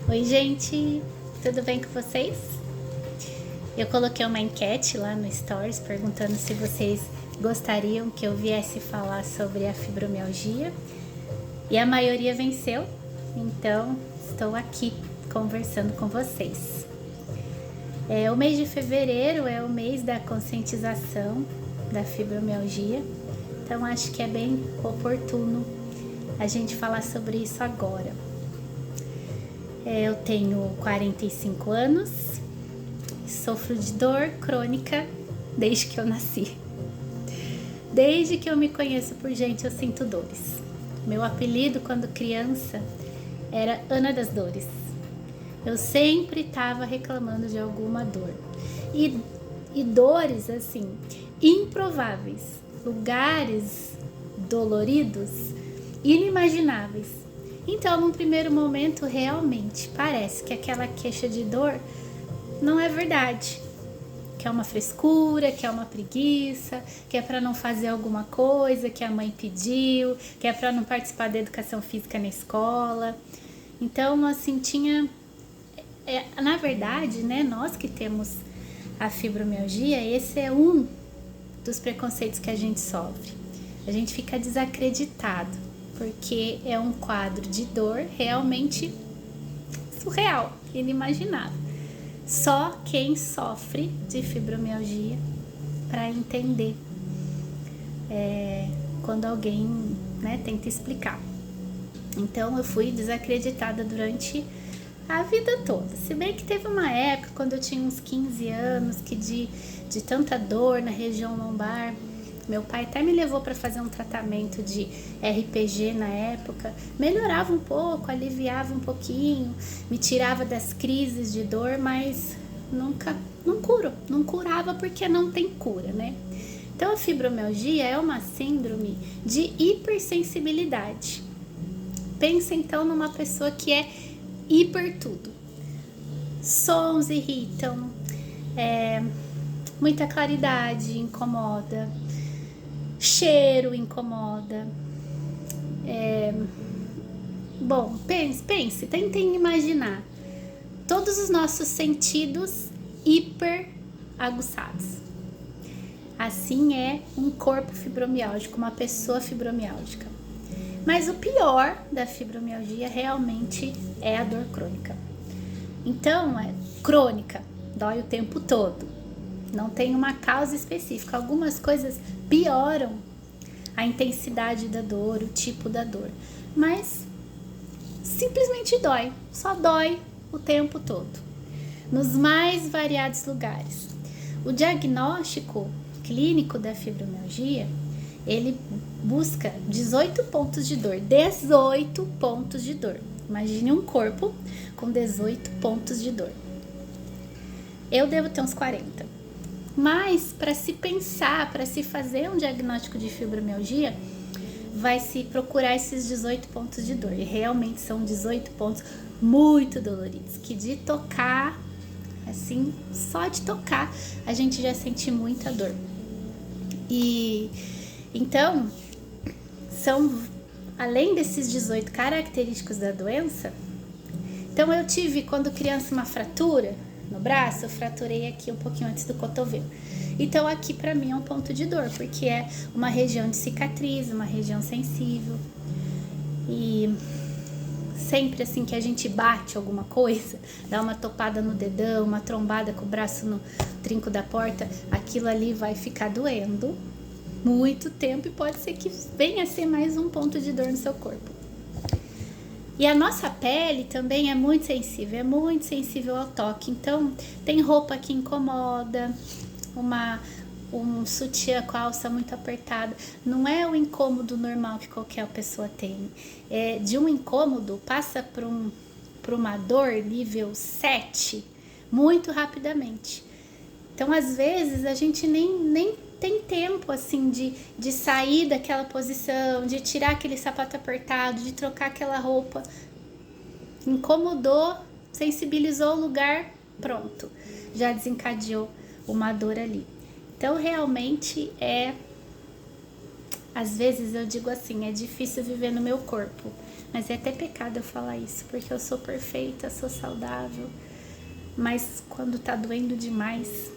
Oi, gente, tudo bem com vocês? Eu coloquei uma enquete lá no Stories perguntando se vocês gostariam que eu viesse falar sobre a fibromialgia e a maioria venceu, então estou aqui conversando com vocês. O mês de fevereiro é o mês da conscientização da fibromialgia, então acho que é bem oportuno a gente falar sobre isso agora. Eu tenho 45 anos, sofro de dor crônica desde que eu nasci. Desde que eu me conheço por gente, eu sinto dores. Meu apelido quando criança era Ana das Dores. Eu sempre estava reclamando de alguma dor. E dores, assim, improváveis. Lugares doloridos, inimagináveis. Então, num primeiro momento, realmente parece que aquela queixa de dor não é verdade. Que é uma frescura, que é uma preguiça, que é para não fazer alguma coisa que a mãe pediu, que é para não participar da educação física na escola. Então, assim, na verdade, né, nós que temos a fibromialgia, esse é um dos preconceitos que a gente sofre. A gente fica desacreditado, porque é um quadro de dor realmente surreal, inimaginável. Só quem sofre de fibromialgia para entender quando alguém, né, tenta explicar. Então eu fui desacreditada durante a vida toda. Se bem que teve uma época, quando eu tinha uns 15 anos, que de tanta dor na região lombar, meu pai até me levou para fazer um tratamento de RPG na época. Melhorava um pouco, aliviava um pouquinho, me tirava das crises de dor, mas não curava porque não tem cura, né? Então a fibromialgia é uma síndrome de hipersensibilidade. Pensa então numa pessoa que é hiper tudo. Sons irritam, muita claridade incomoda, cheiro incomoda. Bom, pense, tentem imaginar todos os nossos sentidos hiper aguçados. Assim é um corpo fibromialgico, uma pessoa fibromialgica. Mas o pior da fibromialgia realmente é a dor crônica. Então, é crônica, dói o tempo todo. Não tem uma causa específica. Algumas coisas pioram a intensidade da dor, o tipo da dor. Mas simplesmente dói. Só dói o tempo todo. Nos mais variados lugares. O diagnóstico clínico da fibromialgia, ele busca 18 pontos de dor. 18 pontos de dor. Imagine um corpo com 18 pontos de dor. Eu devo ter uns 40. Mas para se pensar, para se fazer um diagnóstico de fibromialgia, vai se procurar esses 18 pontos de dor. E realmente são 18 pontos muito doloridos, que de tocar, assim, só de tocar, a gente já sente muita dor. E então, são, além desses 18 característicos da doença, então eu tive, quando criança, uma fratura no braço, eu fraturei aqui um pouquinho antes do cotovelo. Então aqui pra mim é um ponto de dor, porque é uma região de cicatriz, uma região sensível. E sempre assim que a gente bate alguma coisa, dá uma topada no dedão, uma trombada com o braço no trinco da porta, aquilo ali vai ficar doendo muito tempo e pode ser que venha a ser mais um ponto de dor no seu corpo. E a nossa pele também é muito sensível ao toque. Então, tem roupa que incomoda, um sutiã com a alça muito apertada. Não é o incômodo normal que qualquer pessoa tem. De um incômodo, passa por uma dor nível 7 muito rapidamente. Então, às vezes, a gente nem tem tempo, assim, de sair daquela posição, de tirar aquele sapato apertado, de trocar aquela roupa. Incomodou, sensibilizou o lugar, pronto. Já desencadeou uma dor ali. Então, realmente, às vezes eu digo assim, é difícil viver no meu corpo. Mas é até pecado eu falar isso, porque eu sou perfeita, sou saudável. Mas quando tá doendo demais,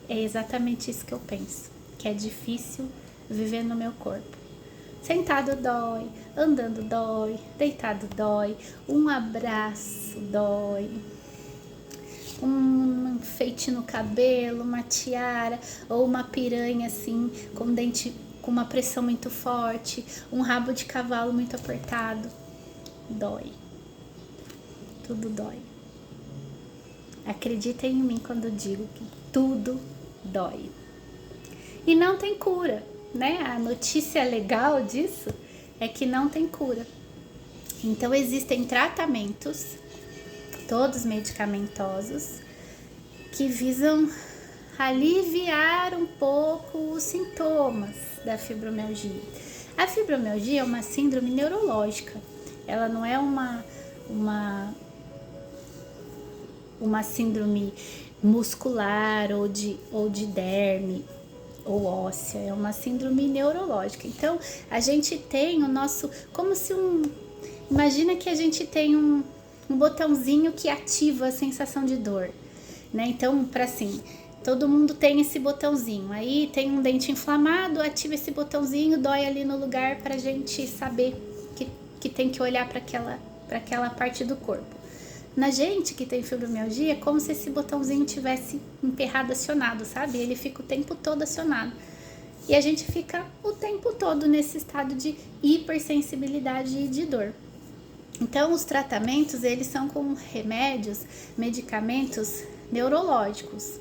é exatamente isso que eu penso, que é difícil viver no meu corpo. Sentado dói, andando dói, deitado dói, um abraço dói, um enfeite no cabelo, uma tiara ou uma piranha assim com dente com uma pressão muito forte, um rabo de cavalo muito apertado, dói. Tudo dói. Acreditem em mim quando eu digo que tudo dói. E não tem cura, né? A notícia legal disso é que não tem cura. Então existem tratamentos, todos medicamentosos, que visam aliviar um pouco os sintomas da fibromialgia. A fibromialgia é uma síndrome neurológica. Ela não é uma síndrome muscular ou de derme ou óssea, é uma síndrome neurológica. Então, a gente tem o nosso, como se imagina que a gente tem um botãozinho que ativa a sensação de dor, né? Então, para assim, todo mundo tem esse botãozinho. Aí tem um dente inflamado, ativa esse botãozinho, dói ali no lugar pra gente saber que tem que olhar para aquela parte do corpo. Na gente que tem fibromialgia, é como se esse botãozinho tivesse emperrado, acionado, sabe? Ele fica o tempo todo acionado. E a gente fica o tempo todo nesse estado de hipersensibilidade e de dor. Então, os tratamentos, eles são com remédios, medicamentos neurológicos.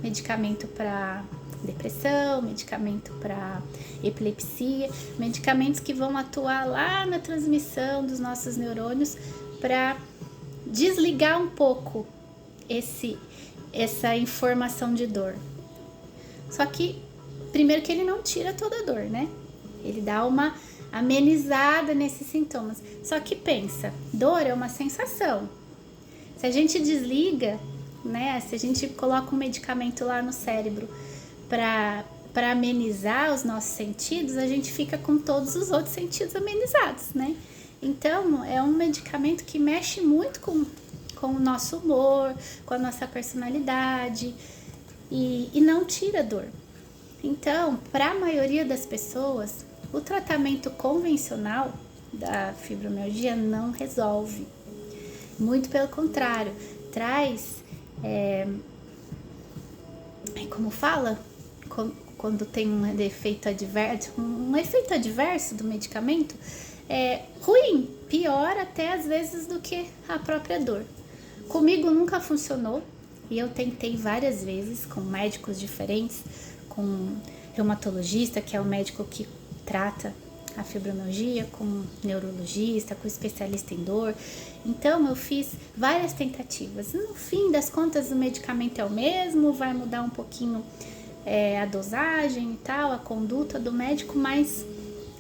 Medicamento para depressão, medicamento para epilepsia, medicamentos que vão atuar lá na transmissão dos nossos neurônios para desligar um pouco essa informação de dor. Só que, primeiro que ele não tira toda a dor, né? Ele dá uma amenizada nesses sintomas. Só que pensa, dor é uma sensação. Se a gente desliga, né? Se a gente coloca um medicamento lá no cérebro para amenizar os nossos sentidos, a gente fica com todos os outros sentidos amenizados, né? Então, é um medicamento que mexe muito com o nosso humor, com a nossa personalidade e não tira dor. Então, para a maioria das pessoas, o tratamento convencional da fibromialgia não resolve. Muito pelo contrário, traz, como fala? Quando tem um efeito adverso do medicamento, é ruim, pior até às vezes do que a própria dor. Comigo nunca funcionou e eu tentei várias vezes com médicos diferentes, com reumatologista, que é o médico que trata a fibromialgia, com neurologista, com especialista em dor. Então eu fiz várias tentativas. No fim das contas, o medicamento é o mesmo, vai mudar um pouquinho a dosagem e tal, a conduta do médico, mas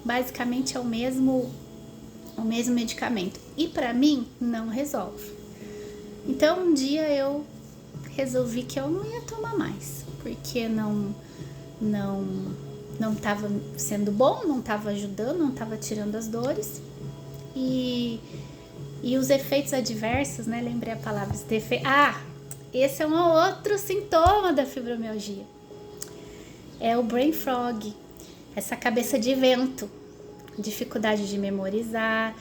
basicamente é o mesmo medicamento. E para mim não resolve. Então um dia eu resolvi que eu não ia tomar mais, porque não estava sendo bom, não estava ajudando, não estava tirando as dores. E os efeitos adversos, né? Lembrei a palavra esse é um outro sintoma da fibromialgia. É o brain fog, essa cabeça de vento, dificuldade de memorizar,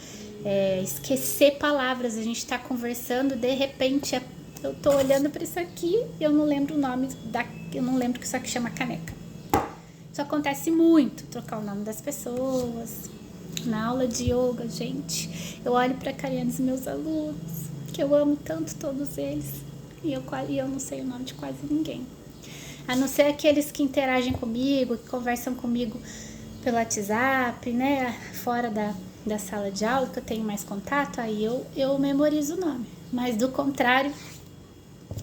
esquecer palavras. A gente tá conversando, de repente eu tô olhando para isso aqui e eu não lembro o nome eu não lembro que isso aqui chama caneca. Isso acontece muito, trocar o nome das pessoas. Na aula de yoga, gente, eu olho para a carinha dos meus alunos, que eu amo tanto todos eles, e eu não sei o nome de quase ninguém. A não ser aqueles que interagem comigo, que conversam comigo pelo WhatsApp, né, fora da sala de aula, que eu tenho mais contato, aí eu memorizo o nome. Mas do contrário,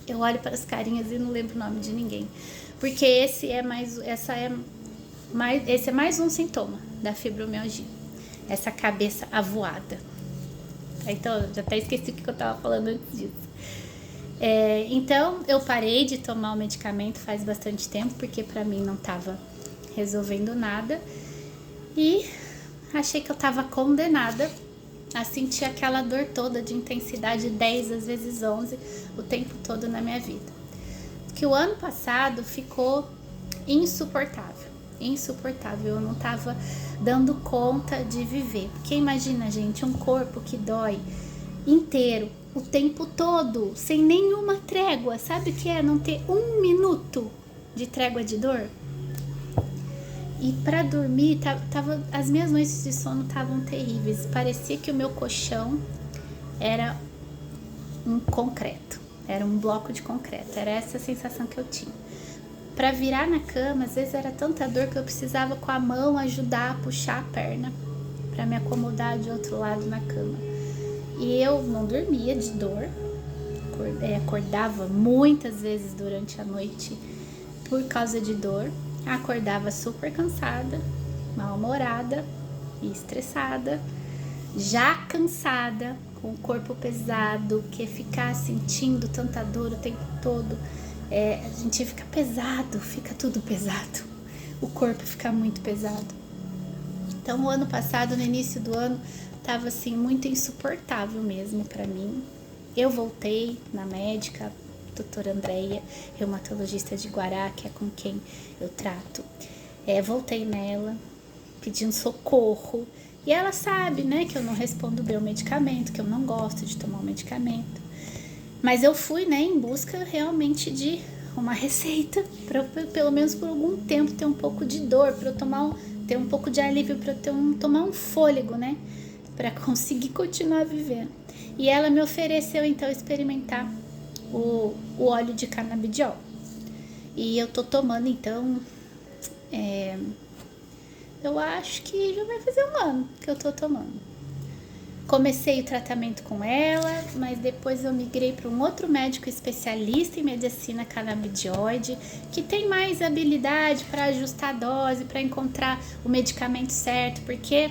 eu olho para as carinhas e não lembro o nome de ninguém. Porque esse é mais um sintoma da fibromialgia. Essa cabeça avoada. Então, já até esqueci o que eu estava falando antes disso. Então, eu parei de tomar o medicamento faz bastante tempo, porque para mim não estava resolvendo nada. E achei que eu tava condenada a sentir aquela dor toda de intensidade 10, às vezes 11, o tempo todo na minha vida. Que o ano passado ficou insuportável, eu não tava dando conta de viver. Porque imagina, gente, um corpo que dói inteiro, o tempo todo, sem nenhuma trégua. Sabe o que é não ter um minuto de trégua de dor? E pra dormir, as minhas noites de sono estavam terríveis. Parecia que o meu colchão era um concreto, era um bloco de concreto. Era essa a sensação que eu tinha. Pra virar na cama, às vezes era tanta dor que eu precisava com a mão ajudar a puxar a perna pra me acomodar de outro lado na cama. E eu não dormia de dor, acordava muitas vezes durante a noite por causa de dor. Acordava super cansada, mal-humorada e estressada, já cansada, com o corpo pesado, que ficar sentindo tanta dor o tempo todo, a gente fica pesado, fica tudo pesado, o corpo fica muito pesado. Então o ano passado, no início do ano, tava assim muito insuportável mesmo pra mim. Eu voltei na médica, doutora Andréia, reumatologista de Guará, que é com quem eu trato. Voltei nela, pedindo socorro. E ela sabe, né, que eu não respondo bem o medicamento, que eu não gosto de tomar o medicamento. Mas eu fui, né, em busca realmente de uma receita, para eu, pelo menos por algum tempo, ter um pouco de dor, para eu ter um pouco de alívio, para eu tomar um fôlego, né, para conseguir continuar vivendo. E ela me ofereceu, então, experimentar o óleo de canabidiol. E eu tô tomando, então, eu acho que já vai fazer um ano que eu tô tomando. Comecei o tratamento com ela, mas depois eu migrei para um outro médico especialista em medicina canabidioide, que tem mais habilidade para ajustar a dose, para encontrar o medicamento certo, porque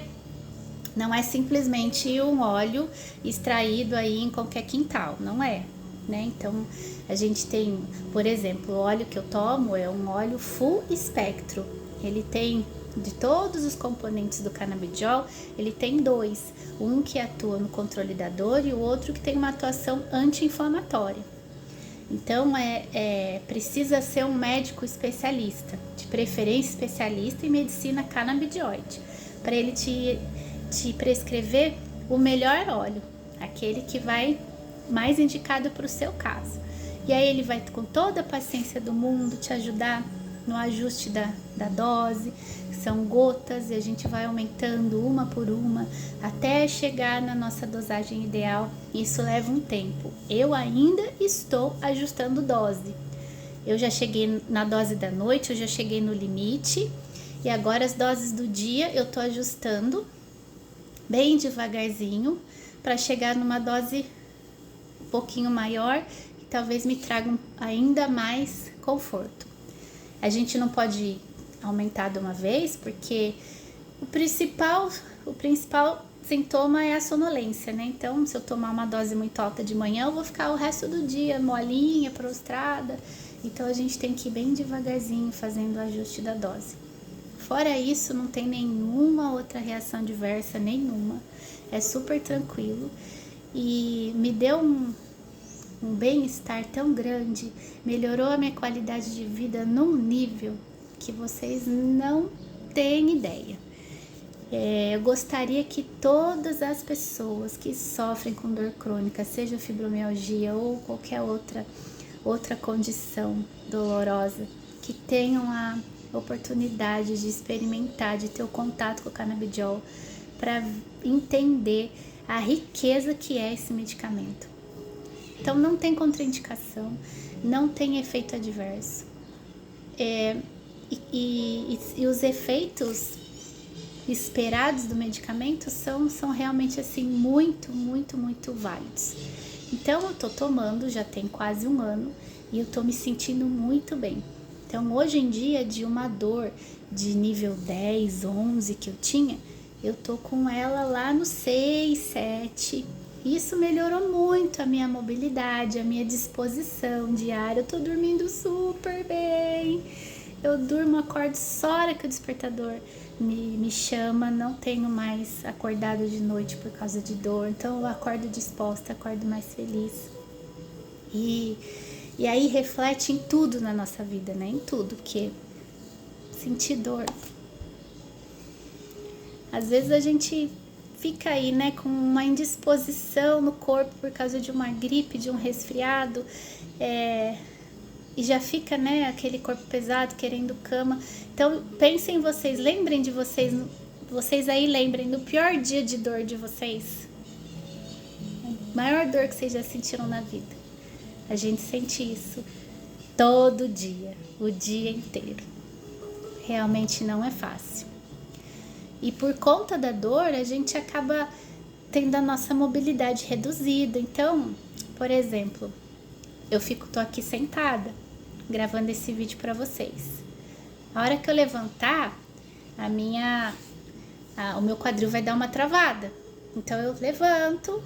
não é simplesmente um óleo extraído aí em qualquer quintal, não é, né? Então a gente tem, por exemplo, o óleo que eu tomo é um óleo full espectro. Ele tem, de todos os componentes do canabidiol, ele tem dois, um que atua no controle da dor e o outro que tem uma atuação anti-inflamatória. Então precisa ser um médico especialista, de preferência especialista em medicina canabidioide, para ele te prescrever o melhor óleo, aquele que vai mais indicado para o seu caso. E aí ele vai, com toda a paciência do mundo, te ajudar no ajuste da dose. São gotas e a gente vai aumentando uma por uma até chegar na nossa dosagem ideal. Isso leva um tempo. Eu ainda estou ajustando dose. Eu já cheguei na dose da noite, eu já cheguei no limite. E agora as doses do dia eu tô ajustando bem devagarzinho para chegar numa dose um pouquinho maior e talvez me traga ainda mais conforto. A gente não pode aumentar de uma vez, porque o principal sintoma é a sonolência, né? Então, se eu tomar uma dose muito alta de manhã, eu vou ficar o resto do dia molinha, prostrada. Então, a gente tem que ir bem devagarzinho fazendo o ajuste da dose. Fora isso, não tem nenhuma outra reação adversa, nenhuma. É super tranquilo e me deu um bem-estar tão grande, melhorou a minha qualidade de vida num nível que vocês não têm ideia. Eu gostaria que todas as pessoas que sofrem com dor crônica, seja fibromialgia ou qualquer outra condição dolorosa, que tenham a oportunidade de experimentar, de ter o contato com o canabidiol, para entender a riqueza que é esse medicamento. Então não tem contraindicação, não tem efeito adverso. E os efeitos esperados do medicamento são realmente assim muito, muito, muito válidos. Então eu tô tomando, já tem quase um ano, e eu tô me sentindo muito bem. Então hoje em dia, de uma dor de nível 10, 11 que eu tinha, eu tô com ela lá no 6, 7. Isso melhorou muito a minha mobilidade, a minha disposição diária. Eu tô dormindo super bem. Eu durmo, acordo só a hora que o despertador me chama, não tenho mais acordado de noite por causa de dor, então eu acordo disposta, acordo mais feliz. E aí reflete em tudo na nossa vida, né? Em tudo, porque sentir dor. Às vezes a gente fica aí, né, com uma indisposição no corpo por causa de uma gripe, de um resfriado, e já fica, né, aquele corpo pesado, querendo cama. Então, pensem em vocês, lembrem de vocês aí lembrem do pior dia de dor de vocês. A maior dor que vocês já sentiram na vida. A gente sente isso todo dia, o dia inteiro. Realmente não é fácil. E por conta da dor, a gente acaba tendo a nossa mobilidade reduzida. Então, por exemplo, tô aqui sentada, gravando esse vídeo para vocês. A hora que eu levantar, o meu quadril vai dar uma travada. Então eu levanto,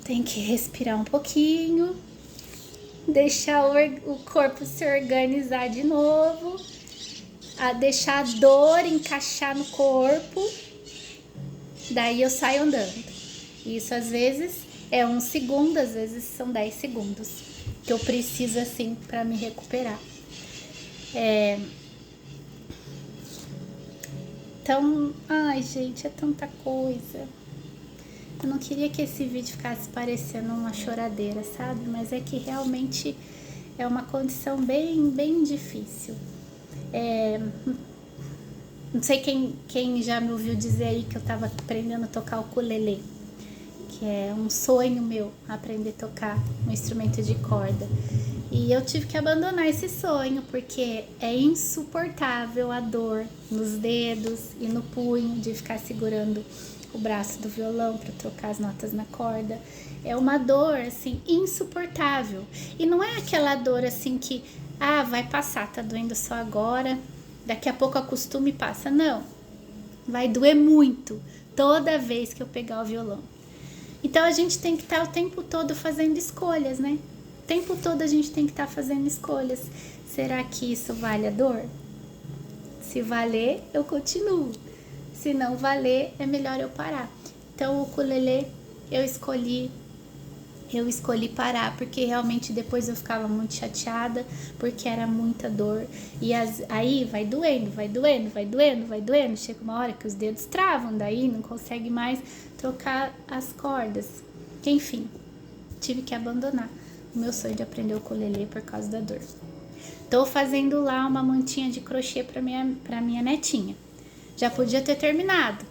tenho que respirar um pouquinho, deixar o corpo se organizar de novo, deixar a dor encaixar no corpo, daí eu saio andando. Isso às vezes é 1 segundo, às vezes são 10 segundos que eu preciso assim para me recuperar. Então, ai gente, é tanta coisa. Eu não queria que esse vídeo ficasse parecendo uma choradeira, sabe? Mas é que realmente é uma condição bem, bem difícil. Não sei quem já me ouviu dizer aí que eu tava aprendendo a tocar o ukulele, que é um sonho meu, aprender a tocar um instrumento de corda. E eu tive que abandonar esse sonho, porque é insuportável a dor nos dedos e no punho, de ficar segurando o braço do violão para trocar as notas na corda. É uma dor, assim, insuportável. E não é aquela dor, assim, que, vai passar, tá doendo só agora, daqui a pouco acostuma e passa. Não, vai doer muito toda vez que eu pegar o violão. Então a gente tem que estar o tempo todo fazendo escolhas, né? O tempo todo a gente tem que estar fazendo escolhas. Será que isso vale a dor? Se valer, eu continuo. Se não valer, é melhor eu parar. Então o ukulele eu escolhi parar, porque realmente depois eu ficava muito chateada, porque era muita dor. E aí vai doendo. Chega uma hora que os dedos travam, daí não consegue mais trocar as cordas. Enfim, tive que abandonar o meu sonho de aprender o ukulele por causa da dor. Tô fazendo lá uma mantinha de crochê pra minha netinha. Já podia ter terminado,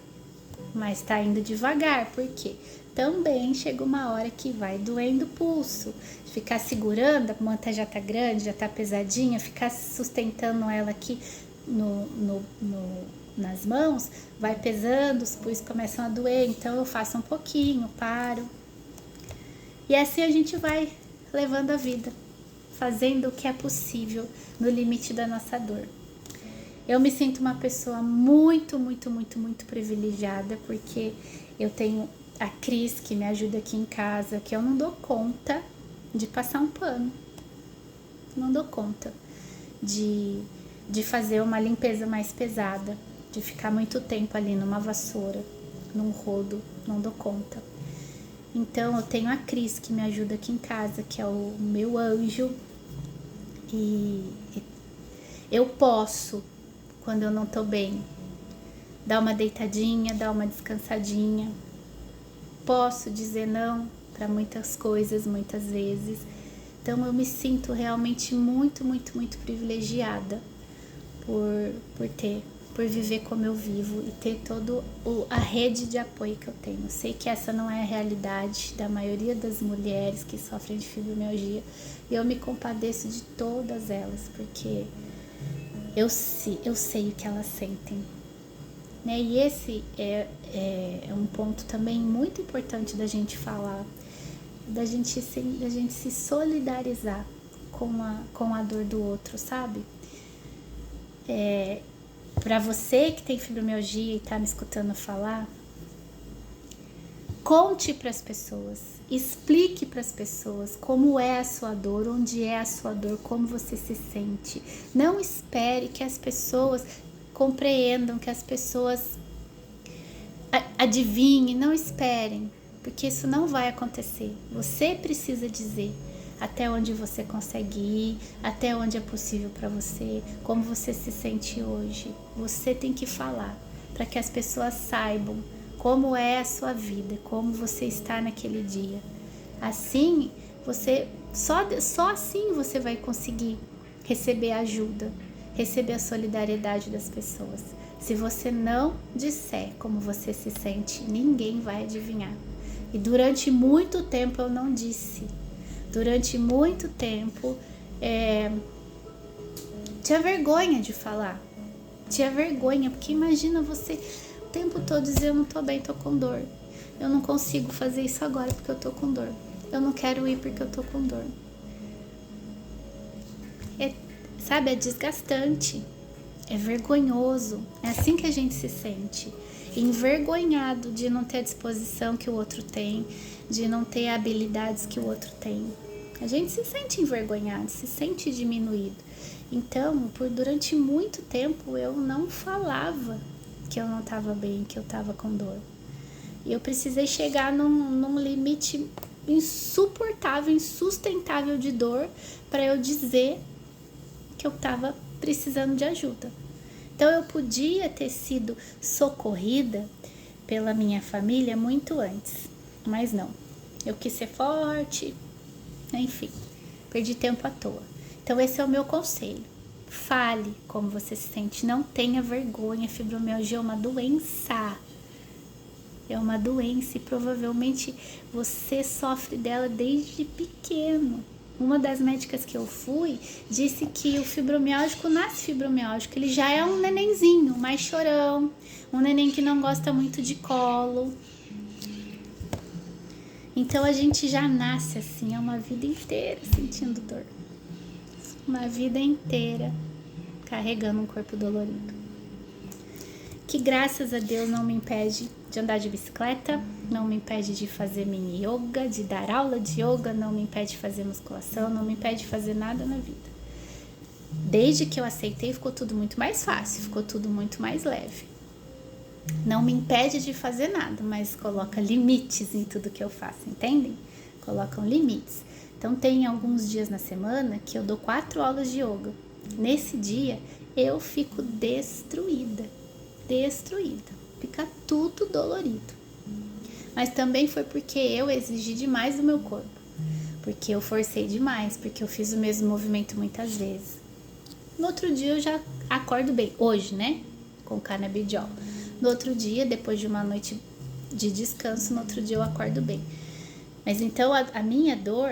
mas tá indo devagar, porque também chega uma hora que vai doendo o pulso. Ficar segurando, a manta já tá grande, já tá pesadinha, ficar sustentando ela aqui nas mãos, vai pesando, os pulsos começam a doer. Então eu faço um pouquinho, paro. E assim a gente vai levando a vida, fazendo o que é possível no limite da nossa dor. Eu me sinto uma pessoa muito, muito, muito, muito privilegiada, porque eu tenho a Cris, que me ajuda aqui em casa, que eu não dou conta de passar um pano. Não dou conta de fazer uma limpeza mais pesada, de ficar muito tempo ali numa vassoura, num rodo, não dou conta. Então eu tenho a Cris, que me ajuda aqui em casa, que é o meu anjo, e eu posso, quando eu não tô bem, dar uma deitadinha, dar uma descansadinha. Posso dizer não para muitas coisas, muitas vezes. Então eu me sinto realmente muito, muito, muito privilegiada por viver como eu vivo e ter toda a rede de apoio que eu tenho. Eu sei que essa não é a realidade da maioria das mulheres que sofrem de fibromialgia, e eu me compadeço de todas elas, porque eu sei o que elas sentem, né? E esse é um ponto também muito importante da gente falar, da gente se solidarizar com a dor do outro, sabe? Para você que tem fibromialgia e tá me escutando falar, Conte para as pessoas, explique para as pessoas como é a sua dor, onde é a sua dor, como você se sente. Não espere que as pessoas compreendam, que as pessoas adivinhem, não esperem, porque isso não vai acontecer. Você precisa dizer até onde você consegue ir, até onde é possível para você, como você se sente hoje. Você tem que falar para que as pessoas saibam como é a sua vida, como você está naquele dia. Assim, só assim você vai conseguir receber ajuda, receber a solidariedade das pessoas. Se você não disser como você se sente, ninguém vai adivinhar. E durante muito tempo eu não disse. Durante muito tempo, tinha vergonha de falar. Tinha vergonha, porque imagina você o tempo todo dizer: eu não tô bem, tô com dor. Eu não consigo fazer isso agora porque eu tô com dor. Eu não quero ir porque eu tô com dor. Sabe, é desgastante. É vergonhoso. É assim que a gente se sente. Envergonhado de não ter a disposição que o outro tem, de não ter habilidades que o outro tem. A gente se sente envergonhado, se sente diminuído. Então, durante muito tempo eu não falava que eu não estava bem, que eu estava com dor. E eu precisei chegar num limite insuportável, insustentável de dor para eu dizer que eu estava precisando de ajuda. Então eu podia ter sido socorrida pela minha família muito antes, mas não. Eu quis ser forte, enfim, perdi tempo à toa. Então esse é o meu conselho. Fale como você se sente, não tenha vergonha. Fibromialgia é uma doença. É uma doença e provavelmente você sofre dela desde pequeno. Uma das médicas que eu fui disse que o fibromialgico nasce fibromialgico. Ele já é um nenenzinho, mais chorão, um neném que não gosta muito de colo. Então a gente já nasce assim, é uma vida inteira sentindo dor. Uma vida inteira carregando um corpo dolorido. Que graças a Deus não me impede de andar de bicicleta, não me impede de fazer mini yoga, de dar aula de yoga, não me impede de fazer musculação, não me impede de fazer nada na vida. Desde que eu aceitei, ficou tudo muito mais fácil, ficou tudo muito mais leve. Não me impede de fazer nada, mas coloca limites em tudo que eu faço, entendem? Colocam limites. Então tem alguns dias na semana que eu dou 4 aulas de yoga. Nesse dia eu fico destruída, fica tudo dolorido. Mas também foi porque eu exigi demais do meu corpo, porque eu forcei demais, porque eu fiz o mesmo movimento muitas vezes. No outro dia eu já acordo bem, hoje, né, com canabidiol. No outro dia, depois de uma noite de descanso, no outro dia eu acordo bem. Mas então a minha dor,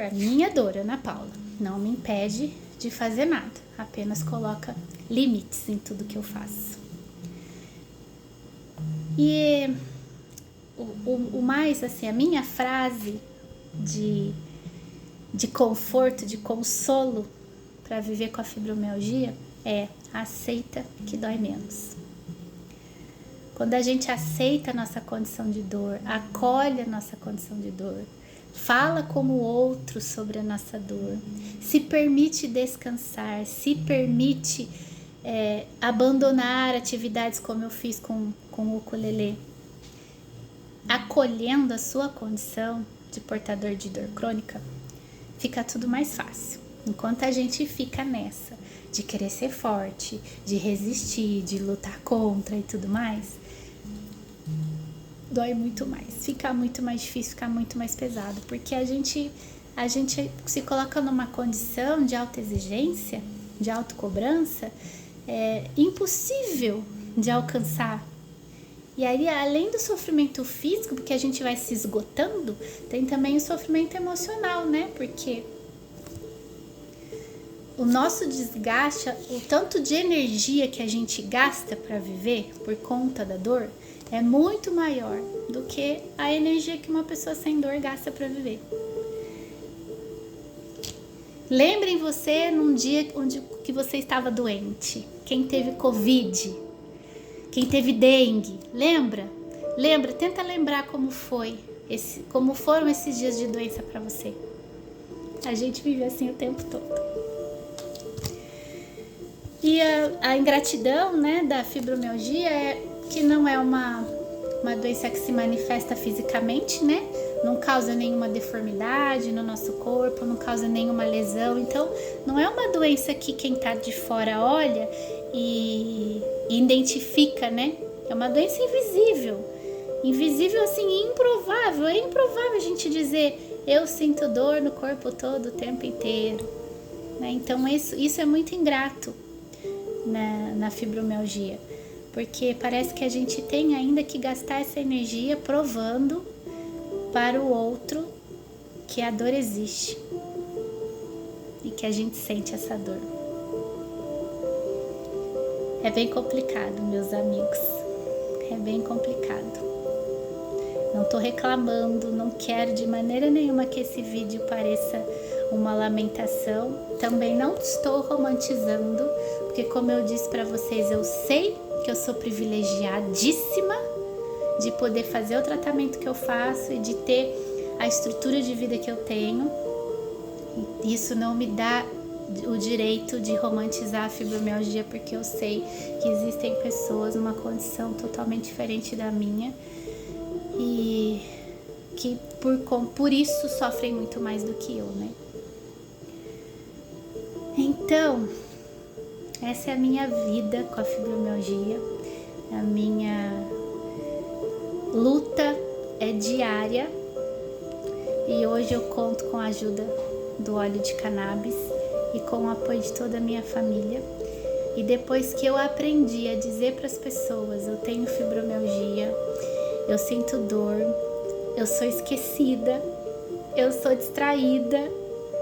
Ana Paula, não me impede de fazer nada, apenas coloca limites em tudo que eu faço. E o mais, assim, a minha frase de conforto, de consolo para viver com a fibromialgia é: aceita que dói menos. Quando a gente aceita a nossa condição de dor, acolhe a nossa condição de dor, fala como outro sobre a nossa dor, se permite descansar, se permite abandonar atividades como eu fiz com o ukulele, acolhendo a sua condição de portador de dor crônica, fica tudo mais fácil. Enquanto a gente fica nessa de querer ser forte, de resistir, de lutar contra e tudo mais, dói muito mais, fica muito mais difícil, fica muito mais pesado, porque a gente se coloca numa condição de autoexigência, de autocobrança, impossível de alcançar. E aí, além do sofrimento físico, porque a gente vai se esgotando, tem também o sofrimento emocional, né? Porque o nosso desgaste, o tanto de energia que a gente gasta para viver por conta da dor, é muito maior do que a energia que uma pessoa sem dor gasta para viver. Lembrem você num dia que você estava doente, quem teve Covid, quem teve dengue, lembra? Tenta lembrar como foi como foram esses dias de doença para você. A gente vive assim o tempo todo. E a ingratidão, né, da fibromialgia é que não é uma doença que se manifesta fisicamente, né? Não causa nenhuma deformidade no nosso corpo, não causa nenhuma lesão. Então, não é uma doença que quem tá de fora olha e identifica, né? É uma doença invisível. Invisível assim, improvável. É improvável a gente dizer, eu sinto dor no corpo todo o tempo inteiro, né? Então, isso é muito ingrato na fibromialgia, porque parece que a gente tem ainda que gastar essa energia provando para o outro que a dor existe e que a gente sente essa dor. É bem complicado, meus amigos, é bem complicado. Não tô reclamando, não quero de maneira nenhuma que esse vídeo pareça uma lamentação. Também não estou romantizando, porque como eu disse para vocês, eu sei que eu sou privilegiadíssima de poder fazer o tratamento que eu faço e de ter a estrutura de vida que eu tenho. Isso não me dá o direito de romantizar a fibromialgia, porque eu sei que existem pessoas numa condição totalmente diferente da minha e que por isso sofrem muito mais do que eu, né? Então, essa é a minha vida com a fibromialgia. A minha luta é diária e hoje eu conto com a ajuda do óleo de cannabis e com o apoio de toda a minha família. E depois que eu aprendi a dizer para as pessoas, eu tenho fibromialgia, eu sinto dor, eu sou esquecida, eu sou distraída,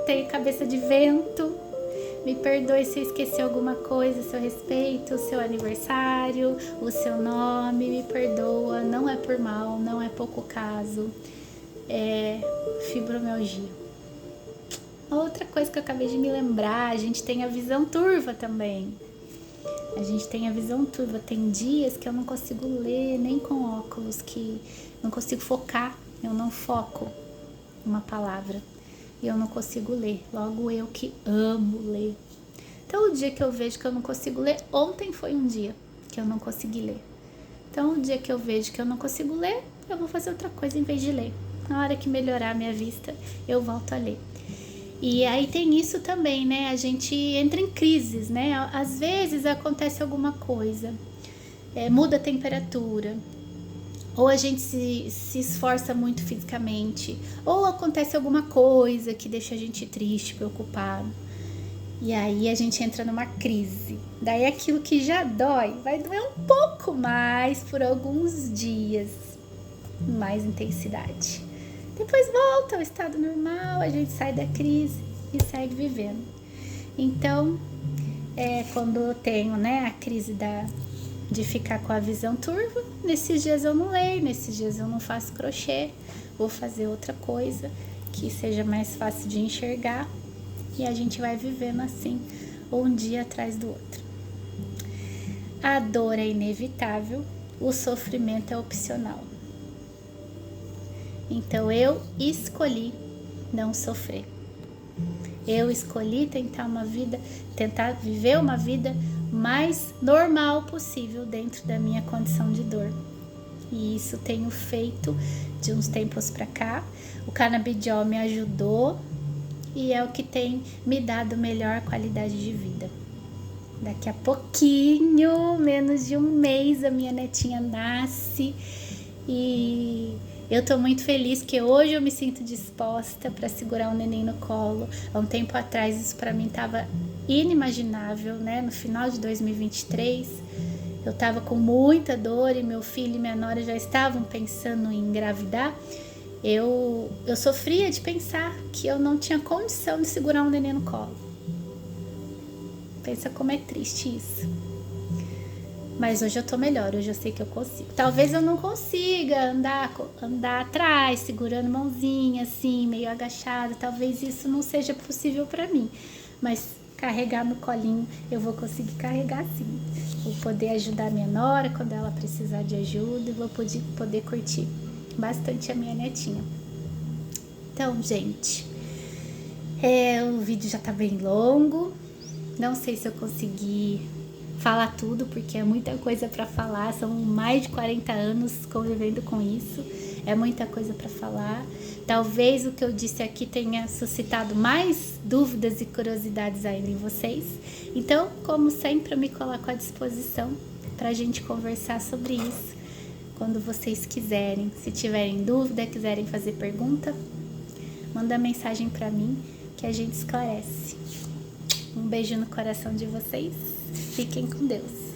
tenho cabeça de vento, me perdoe se eu esqueci alguma coisa, seu respeito, o seu aniversário, o seu nome, me perdoa, não é por mal, não é pouco caso, é fibromialgia. Outra coisa que eu acabei de me lembrar, a gente tem a visão turva também. A gente tem a visão turva, tem dias que eu não consigo ler nem com óculos, que não consigo focar, eu não foco uma palavra. E eu não consigo ler, logo eu que amo ler. Então o dia que eu vejo que eu não consigo ler, ontem foi um dia que eu não consegui ler. Então o dia que eu vejo que eu não consigo ler, eu vou fazer outra coisa em vez de ler. Na hora que melhorar a minha vista, eu volto a ler. E aí tem isso também, né? A gente entra em crises, né? Às vezes acontece alguma coisa, muda a temperatura, ou a gente se esforça muito fisicamente, ou acontece alguma coisa que deixa a gente triste, preocupado. E aí a gente entra numa crise. Daí aquilo que já dói, vai doer um pouco mais por alguns dias, mais intensidade. Depois volta ao estado normal, a gente sai da crise e segue vivendo. Então, quando eu tenho, né, a crise de ficar com a visão turva, nesses dias eu não leio, nesses dias eu não faço crochê, vou fazer outra coisa que seja mais fácil de enxergar e a gente vai vivendo assim, um dia atrás do outro. A dor é inevitável, o sofrimento é opcional. Então eu escolhi não sofrer. Eu escolhi tentar viver uma vida mais normal possível dentro da minha condição de dor. E isso tenho feito de uns tempos para cá. O canabidiol me ajudou e é o que tem me dado melhor qualidade de vida. Daqui a pouquinho, menos de um mês, a minha netinha nasce e eu tô muito feliz que hoje eu me sinto disposta para segurar o neném no colo. Há um tempo atrás isso para mim tava inimaginável, né? No final de 2023, eu tava com muita dor e meu filho e minha nora já estavam pensando em engravidar. Eu sofria de pensar que eu não tinha condição de segurar um neném no colo. Pensa como é triste isso. Mas hoje eu tô melhor, hoje eu sei que eu consigo. Talvez eu não consiga andar atrás, segurando mãozinha, assim, meio agachada. Talvez isso não seja possível pra mim. Mas carregar no colinho, eu vou conseguir carregar sim. Vou poder ajudar a minha nora quando ela precisar de ajuda e vou poder curtir bastante a minha netinha. Então, gente, o vídeo já tá bem longo. Não sei se eu consegui falar tudo, porque é muita coisa para falar. São mais de 40 anos convivendo com isso. É muita coisa para falar. Talvez o que eu disse aqui tenha suscitado mais dúvidas e curiosidades ainda em vocês. Então, como sempre, eu me coloco à disposição para a gente conversar sobre isso quando vocês quiserem. Se tiverem dúvida, quiserem fazer pergunta, manda mensagem para mim que a gente esclarece. Um beijo no coração de vocês. Fiquem com Deus.